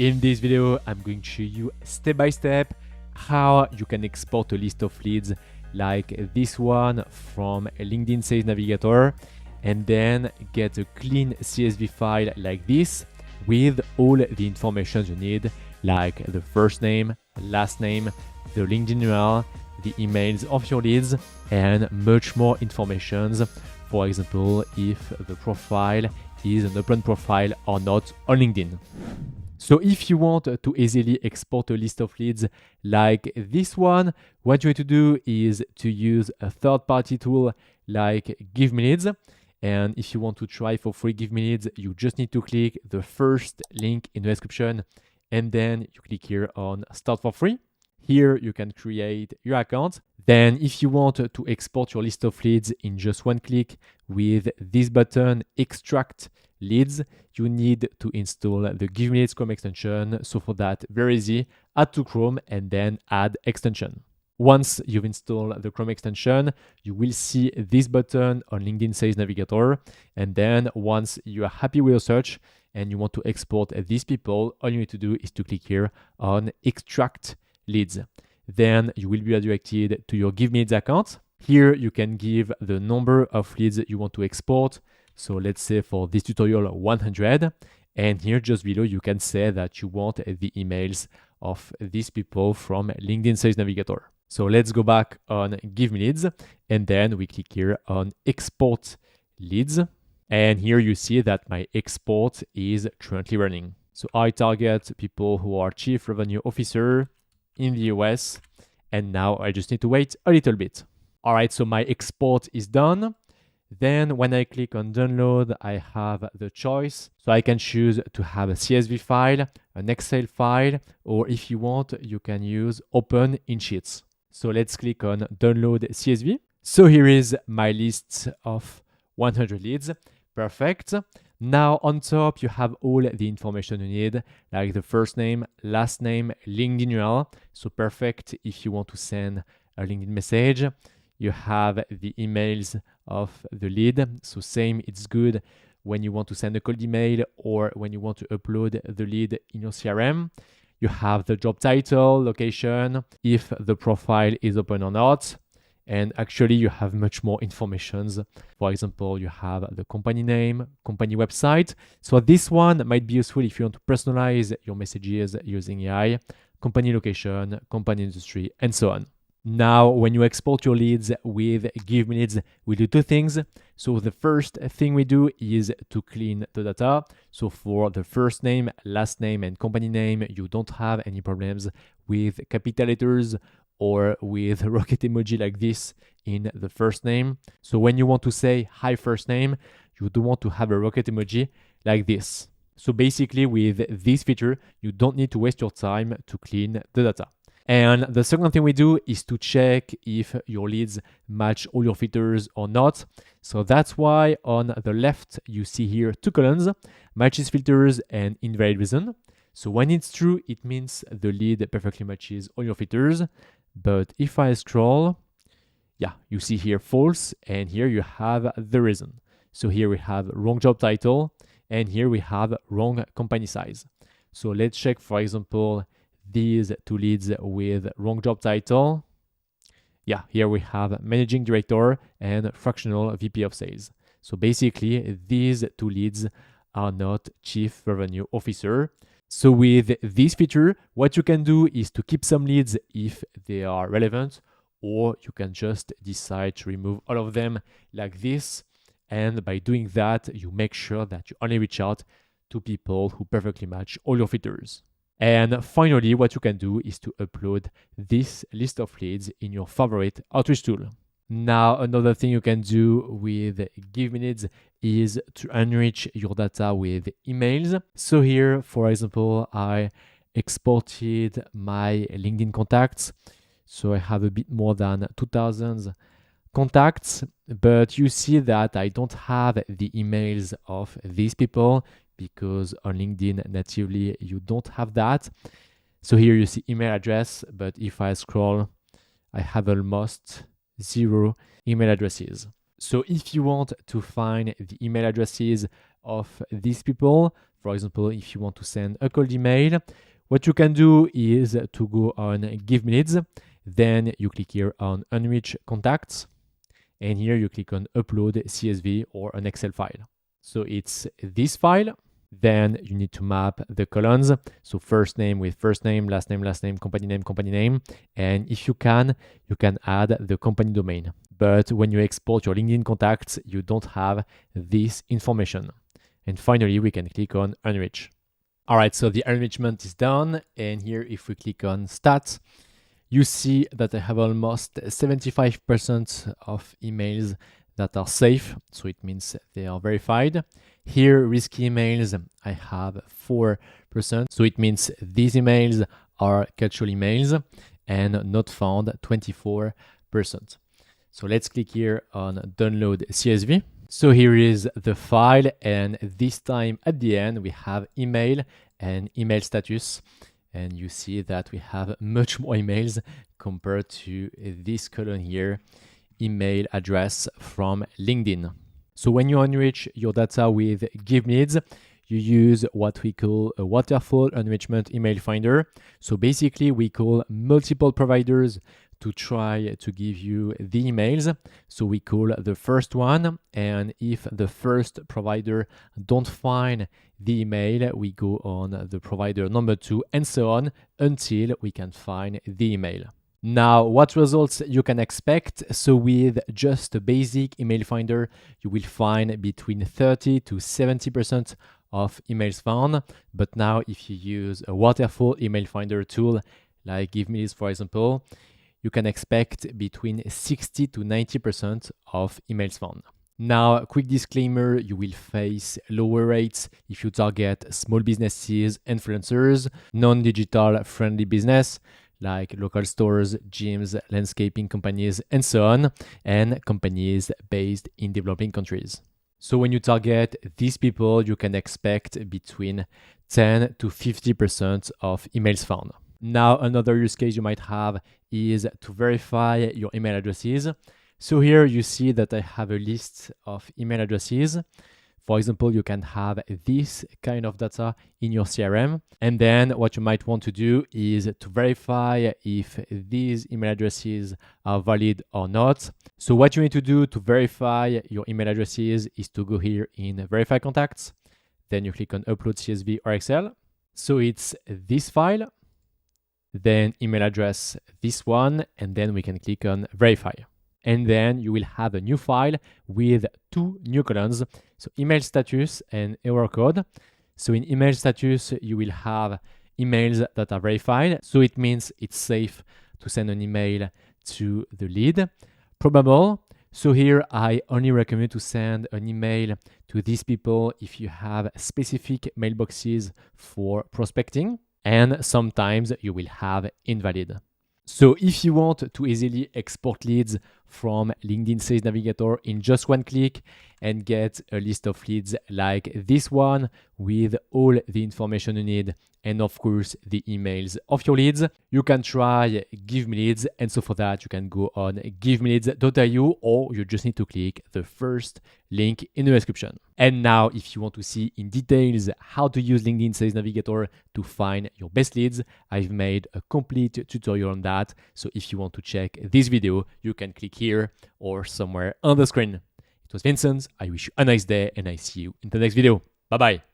In this video, I'm going to show you step by step how you can export a list of leads like this one from LinkedIn Sales Navigator and then get a clean CSV file like this with all the information you need, like the first name, last name, the LinkedIn URL, the emails of your leads, and much more information. For example, if the profile is an open profile or not on LinkedIn. So if you want to easily export a list of leads like this one, what you need to do is to use a third-party tool like GiveMeLeads. And if you want to try for free GiveMeLeads, you just need to click the first link in the description and then you click here on Start for Free. Here you can create your account. Then if you want to export your list of leads in just one click with this button, Extract Leads, you need to install the GiveMeLeads Chrome extension. So for that, very easy, add to Chrome and then add extension. Once you've installed the Chrome extension, you will see this button on LinkedIn Sales Navigator. And then once you are happy with your search and you want to export these people, all you need to do is to click here on Extract Leads. Then you will be redirected to your GiveMeLeads account. Here you can give the number of leads you want to export. So let's say for this tutorial 100, and here just below you can say that you want the emails of these people from LinkedIn Sales Navigator. So let's go back on GiveMeLeads and then we click here on Export Leads. And here you see that my export is currently running. So I target people who are Chief Revenue Officer in the US, and now I just need to wait a little bit. All right, so my export is done. Then when I click on download, I have the choice. So I can choose to have a CSV file, an Excel file, or if you want, you can use open in Sheets. So let's click on download CSV. So here is my list of 100 leads. Perfect. Now on top, you have all the information you need, like the first name, last name, LinkedIn URL. So perfect if you want to send a LinkedIn message. You have the emails of the lead. So same, it's good when you want to send a cold email or when you want to upload the lead in your CRM. You have the job title, location, if the profile is open or not. And actually you have much more information. For example, you have the company name, company website. So this one might be useful if you want to personalize your messages using AI, company location, company industry, and so on. Now, when you export your leads with GiveMeLeads, we do two things. So the first thing we do is to clean the data. So for the first name, last name, and company name, you don't have any problems with capital letters or with rocket emoji like this in the first name. So when you want to say hi first name, you don't want to have a rocket emoji like this. So basically with this feature, you don't need to waste your time to clean the data. And the second thing we do is to check if your leads match all your filters or not. So that's why on the left, you see here two columns, matches filters and invalid reason. So when it's true, it means the lead perfectly matches all your filters. But if I scroll, yeah, you see here false, and here you have the reason. So here we have wrong job title, and here we have wrong company size. So let's check, for example, these two leads with wrong job title. Yeah, here we have managing director and fractional VP of sales. So basically, these two leads are not chief revenue officer. So with this feature, what you can do is to keep some leads if they are relevant, or you can just decide to remove all of them like this. And by doing that, you make sure that you only reach out to people who perfectly match all your filters. And finally, what you can do is to upload this list of leads in your favorite outreach tool. Now, another thing you can do with GiveMeLeads is to enrich your data with emails. So here, for example, I exported my LinkedIn contacts. So I have a bit more than 2,000 contacts, but you see that I don't have the emails of these people because on LinkedIn natively, you don't have that. So here you see email address, but if I scroll, I have almost 0 email addresses. So if you want to find the email addresses of these people. For example, if you want to send a cold email, what you can do is to go on GiveMeLeads, then you click here on Enrich Contacts, and here you click on Upload CSV or an Excel file. So it's this file. Then you need to map the columns. So first name with first name, last name, company name. And if you can add the company domain. But when you export your LinkedIn contacts, you don't have this information. And finally, we can click on Enrich. All right, so the enrichment is done. And here, if we click on Stats, you see that I have almost 75% of emails that are safe. So it means they are verified. Here, risky emails, I have 4%. So it means these emails are casual emails, and not found 24%. So let's click here on Download CSV. So here is the file, and this time at the end, we have email and email status. And you see that we have much more emails compared to this column here, email address from LinkedIn. So when you enrich your data with GiveMeLeads, you use what we call a Waterfall enrichment email finder. So basically, we call multiple providers to try to give you the emails. So we call the first one, and if the first provider don't find the email, we go on the provider number 2, and so on until we can find the email. Now, what results you can expect? So with just a basic email finder, you will find between 30 to 70% of emails found. But now if you use a Waterfall email finder tool like GiveMeLeads, for example, you can expect between 60 to 90% of emails found. Now, a quick disclaimer, you will face lower rates if you target small businesses, influencers, non-digital friendly business, like local stores, gyms, landscaping companies, and so on, and companies based in developing countries. So when you target these people, you can expect between 10 to 50% of emails found. Now, another use case you might have is to verify your email addresses. So here you see that I have a list of email addresses. For example, you can have this kind of data in your CRM. And then what you might want to do is to verify if these email addresses are valid or not. So what you need to do to verify your email addresses is to go here in Verify Contacts. Then you click on Upload CSV or Excel. So it's this file, then email address, this one, and then we can click on Verify. And then you will have a new file with 2 new columns. So email status and error code. So in email status, you will have emails that are verified. So it means it's safe to send an email to the lead. Probable. So here I only recommend to send an email to these people if you have specific mailboxes for prospecting. And sometimes you will have invalid. So if you want to easily export leads from LinkedIn Sales Navigator in just one click and get a list of leads like this one with all the information you need and of course the emails of your leads, you can try GiveMeLeads. And so for that, you can go on givemeleads.io or you just need to click the first link in the description. And now if you want to see in details how to use LinkedIn Sales Navigator to find your best leads, I've made a complete tutorial on that. So if you want to check this video, you can click here or somewhere on the screen. It was Vincent. I wish you a nice day and I see you in the next video. Bye bye.